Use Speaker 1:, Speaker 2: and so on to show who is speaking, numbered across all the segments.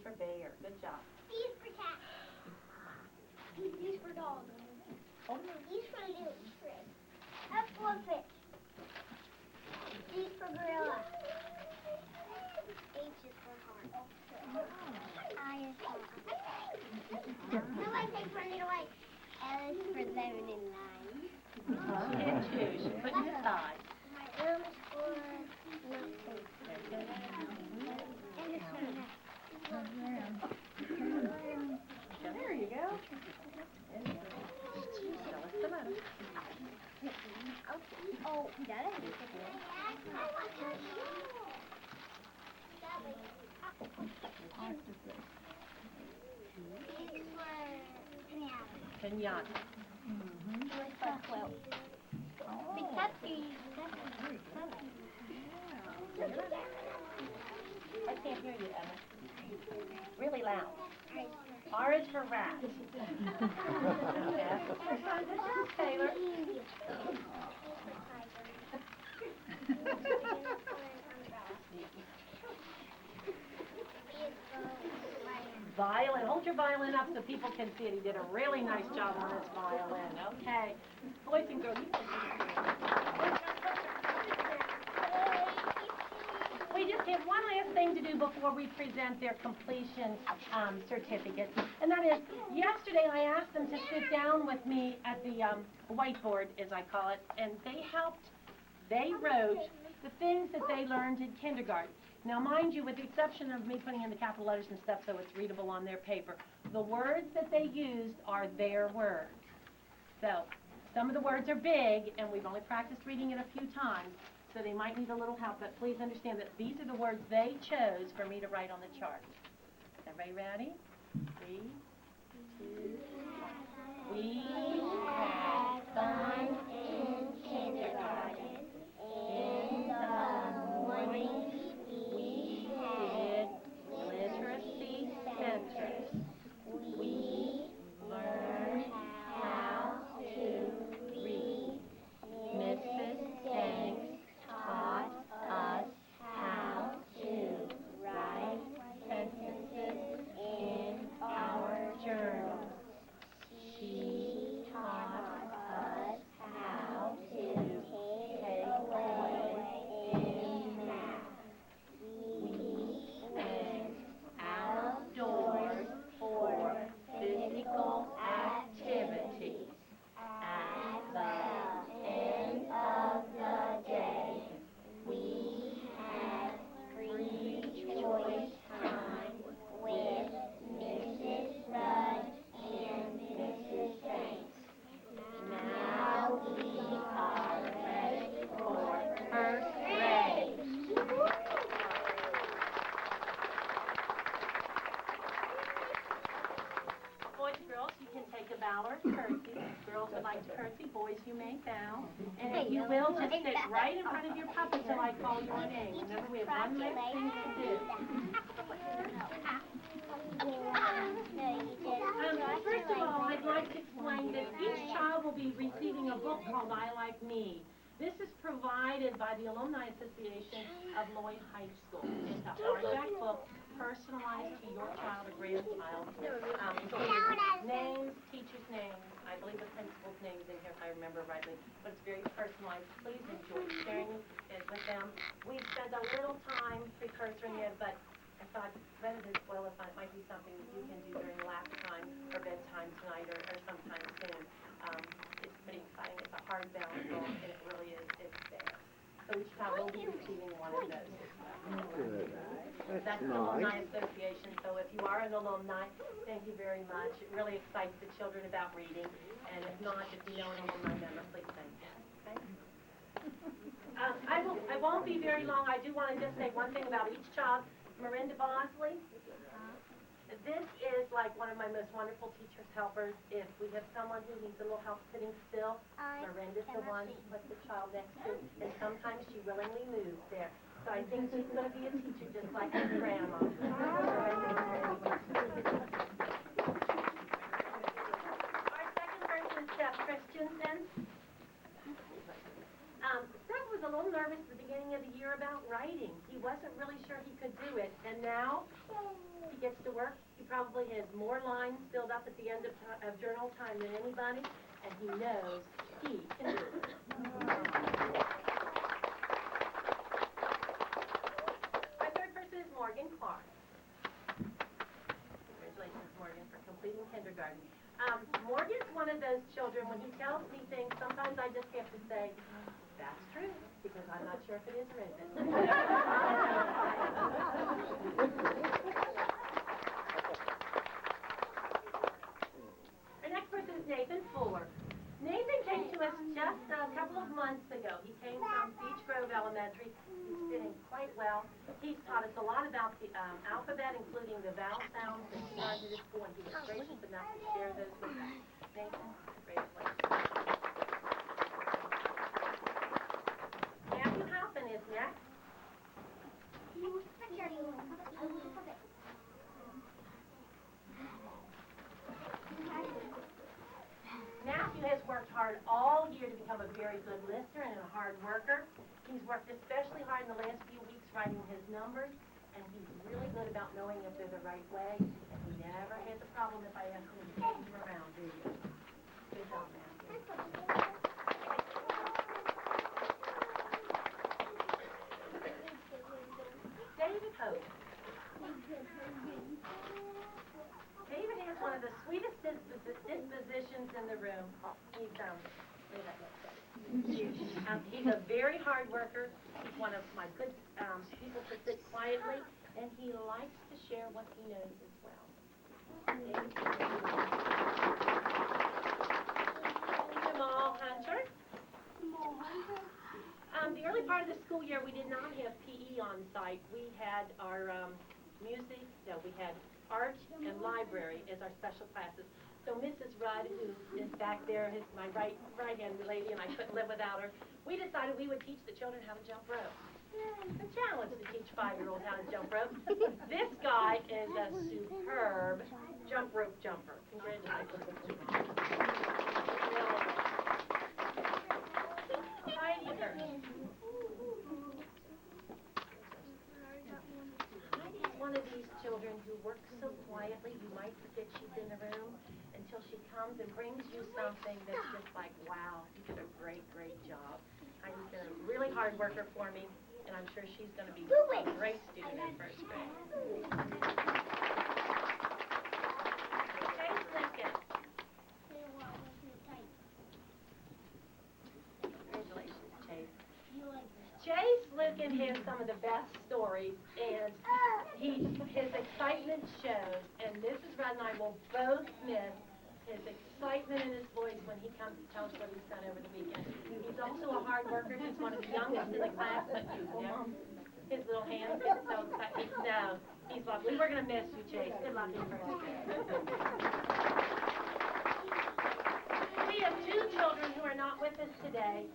Speaker 1: for bear. Good job.
Speaker 2: B's for cat. D's for dog. D's for little shrimp. F for fish. G for gorilla. H is for heart. I is for nobody say for little white. L is for 11 and 9.
Speaker 1: She did too. She put it aside.
Speaker 2: M is for nothing. And it's for
Speaker 1: There you go. Tell us the letter.
Speaker 2: Oh, that is
Speaker 1: Pinata. I can't hear you, Emma. Really loud. R is for rat. Yes. This is Taylor. Violin. Hold your violin up so people can see it. He did a really nice job on his violin. Okay. Boys and girls, you can see. We just have one last thing to do before we present their completion certificate. And that is, yesterday I asked them to sit down with me at the whiteboard, as I call it, and they wrote the things that they learned in kindergarten. Now, mind you, with the exception of me putting in the capital letters and stuff so it's readable on their paper, the words that they used are their words. So, some of the words are big, and we've only practiced reading it a few times, so they might need a little help, but please understand that these are the words they chose for me to write on the chart. Everybody ready? 3, 2, 1. We had fun in kindergarten. In the morning, we did literacy centers. We learned how to read. Mrs. Danks taught us how to write sentences in our journal. She taught us how to take away in math. We went outdoors for physical activities. At the end of the day, we had free choice time with Mrs. Rudd and Mrs. Banks. Now we are ready for first grade. Boys and girls, you can take a bow or a curtsy. Girls would like to curtsy. Boys, you may bow. And if you will, just sit right in front of your puppet till I call your name. Remember, we have one last thing to do. First of all, I'd like to explain that each child will be receiving a book called I Like Me. This is provided by the Alumni Association of Lloyd High School. It's a hardback book personalized to your child or grandchild. Including names, teachers' names, I believe the principal's name is in here if I remember rightly, but it's very personalized. Please enjoy sharing it with them. We've spent a little time precursoring it, but I thought rather than spoil it, it might be something that you can do during lap time or bedtime tonight or sometime soon. It's pretty exciting. It's a hardbound book, and it really is. It's there. So each child will be receiving one of those.
Speaker 3: Good.
Speaker 1: That's the Alumni Association. So if you are an alumni, thank you very much. It really excites the children about reading. And if not, if you know an alumni member, please thank them. Okay? I won't be very long. I do want to just say one thing about each child. Miranda Bosley, this is like one of my most wonderful teacher's helpers. If we have someone who needs a little help sitting still, Miranda's the one to put the child next to, and sometimes she willingly moves there. So I think she's going to be a teacher just like her grandma. Our second person is Steph Christensen. Steph was was a little nervous at the beginning of the year about writing. He wasn't really sure he could do it, and now he gets to work. He probably has more lines filled up at the end of journal time than anybody, and he knows he can do it. Our third person is Morgan Clark. Congratulations, Morgan, for completing kindergarten. Morgan's one of those children, when he tells me things, sometimes I just have to say, that's true, because I'm not sure if it is or isn't. Our next person is Nathan Fuller. Nathan came to us just a couple of months ago. He came from Beech Grove Elementary. He's fitting quite well. He's taught us a lot about the alphabet, including the vowel sounds that he learned at his school, and he was gracious enough to share those with us. Nathan, congratulations. Matthew Halpin is next. Matthew has worked hard all year to become a very good listener and a hard worker. He's worked especially hard in the last few weeks writing his numbers, and he's really good about knowing if they're the right way. And he never has a problem if I ask him to change them around, do you? Good job, Matthew. David Hope. David has one of the sweetest dispositions in the room. He's a very hard worker. He's one of my good people to sit quietly, and he likes to share what he knows as well. Jamal Hunter. The early part of the school year, we did not have PE on site. We had our we had art and library as our special classes. So Mrs. Rudd, who is back there, is my right-hand lady, and I couldn't live without her, we decided we would teach the children how to jump rope. It's a challenge to teach 5-year-olds how to jump rope. This guy is a superb jump rope jumper. Congratulations. Heidi Hirsch. Heidi's one of these children who works so quietly you might forget she's in the room until she comes and brings you something that's just like, wow, you did a great, great job. Heidi's been a really hard worker for me, and I'm sure she's going to be a great student in first grade. Chase Lincoln. Congratulations, Chase. Chase Lincoln has some of the best stories, and his excitement shows, and Mrs. Rudd and I will both miss his excitement in his voice when he comes to tell us what he's done over the weekend. He's also a hard worker. He's one of the youngest in the class, but his little hands get so excited. No, he's lovely. We're going to miss you, Chase. Good luck in first grade. We have two children who are not with us today,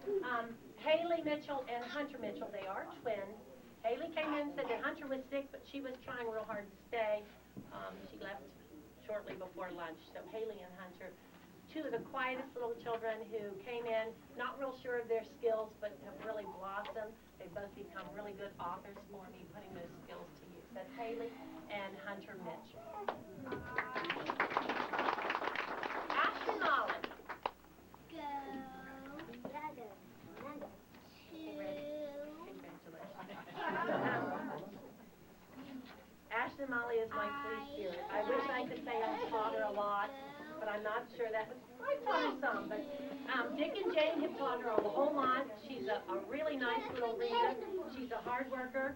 Speaker 1: Haley Mitchell and Hunter Mitchell. They are twins. Haley came in and said that Hunter was sick, but she was trying real hard to stay. She left shortly before lunch. So Haley and Hunter, two of the quietest little children who came in, not real sure of their skills, but have really blossomed. They've both become really good authors for me, putting those skills to use. That's Haley and Hunter Mitchell. Ashton Molly. Ashton Molly is my free spirit. I wish I could say I've taught her a lot, but I'm not sure that. I've taught her some, but Dick and Jane have taught her a whole lot. She's a really nice little reader. She's a hard worker,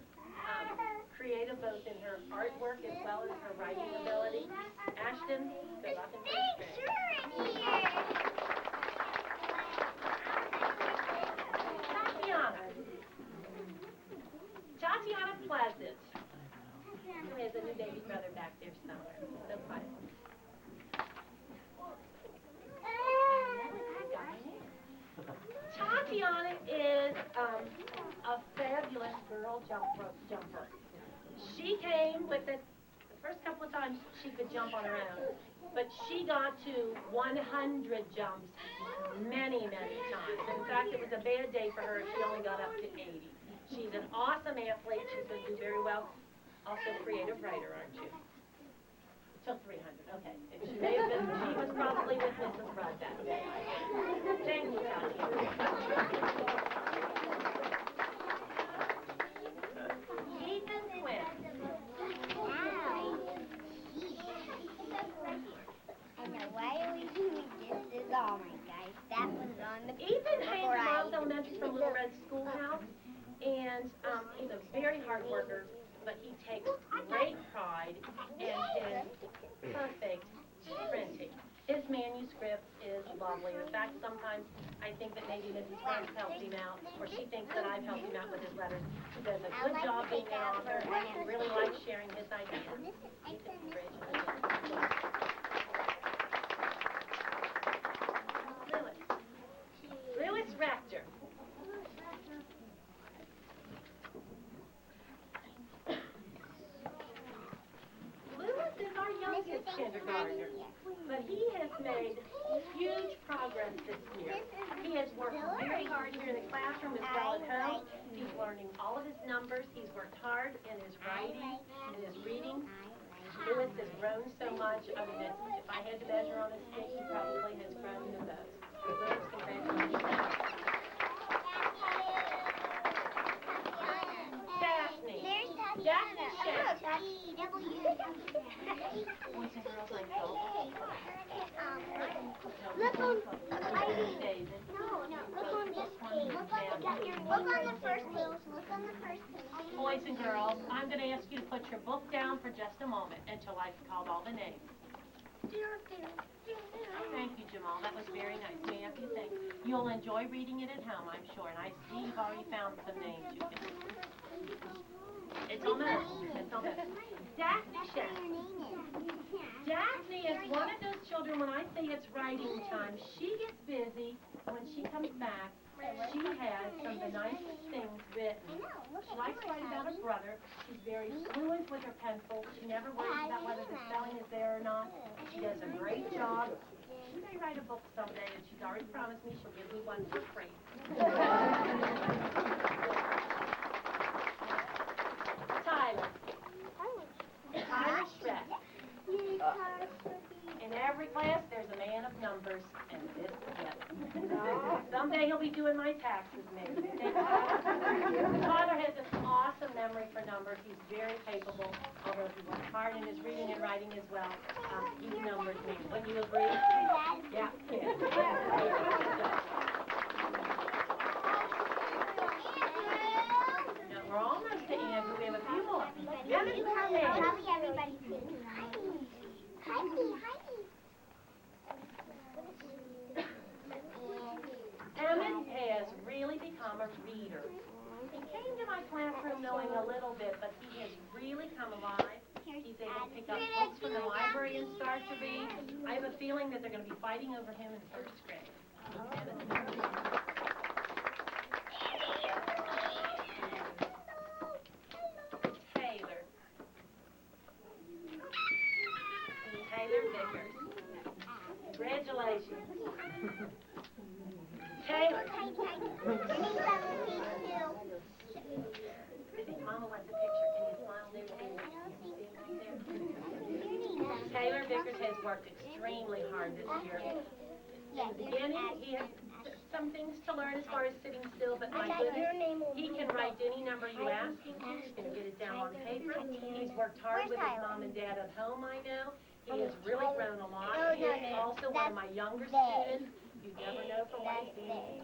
Speaker 1: creative both in her artwork as well as her writing ability. Ashton, good luck in first grade. Tatiana Pleasant, who has a new baby brother back there somewhere. So quiet. Tatiana is a fabulous girl jumper. She came with the first couple couple of times she could jump on her own. But she got to 100 jumps many, many times. In fact, it was a bad day for her if she only got up to 80. She's an awesome athlete. She's going to do very well. Also creative writer, aren't you? Till 300, okay. And she may have been, she was probably with Mrs. Rudd that day. Thank you, Tanya. Ethan Quinn.
Speaker 2: I know, why are we doing this? This is all my guys. That was on the
Speaker 1: Ethan Haynes Miles Elementary from Little Red Schoolhouse, and he's a very hard worker, but he takes great pride in his perfect printing. His manuscript is lovely. In fact, sometimes I think that maybe Mrs. Frank helped him out, or she thinks that I've helped him out with his letters. He does a good job being an author, and he really likes sharing his ideas. Lewis Rector. Lewis is our youngest kindergartner, but he has made huge progress this year. He has worked very hard here in the classroom as well at home. He's learning all of his numbers. He's worked hard in his writing, in his reading. Lewis has grown so much. I mean, if I had to measure on a stick, he probably has grown the most. Lewis, congratulations. Daphne. Daphne Shank. Boys and girls like golf.
Speaker 2: Look on,
Speaker 1: David.
Speaker 2: no, look on this page. Look on the first page. Look on the first page.
Speaker 1: Boys and girls, I'm going to ask you to put your book down for just a moment until I've called all the names. Thank you, Jamal. That was very nice. May I have you think? You'll enjoy reading it at home, I'm sure. And I see you've already found some names you can. It's almost. It's almost. Daphne Shank. Daphne is one of those children, when I say it's writing time, she gets busy. When she comes back, she has some of the nicest things written. She likes to write about her brother. She's very fluent with her pencil. She never worries about whether the spelling is there or not. She does a great job. She may write a book someday, and she's already promised me she'll give me one for free. Tyler. Tyler Schreck. In every class, there's a man of numbers, and this is him. Someday he'll be doing my taxes, maybe. Tyler has an awesome memory for numbers. He's very capable, although he works hard in his reading and writing as well. He numbers me. Wouldn't you agree? Yeah. No, we're almost to Andrew. We have a few more. Emmett Carmel.
Speaker 2: Probably everybody's thinking.
Speaker 1: Emmett has really become a reader. He came to my classroom knowing a little bit, but he has really come alive. He's able to pick up books from the library and start to read. I have a feeling that they're going to be fighting over him in first grade. Taylor. Taylor Vickers. Congratulations. Taylor. I think Mama wants a picture. Can you smile there, Taylor? Taylor Vickers has worked extremely hard this year. In the beginning, he had some things to learn as far as sitting still, but my goodness, he can write any number you ask him to. He's going to get it down on paper. He's worked hard with his mom and dad at home, I know. He has really grown a lot. He is also one of my younger students. You never know from what he sees.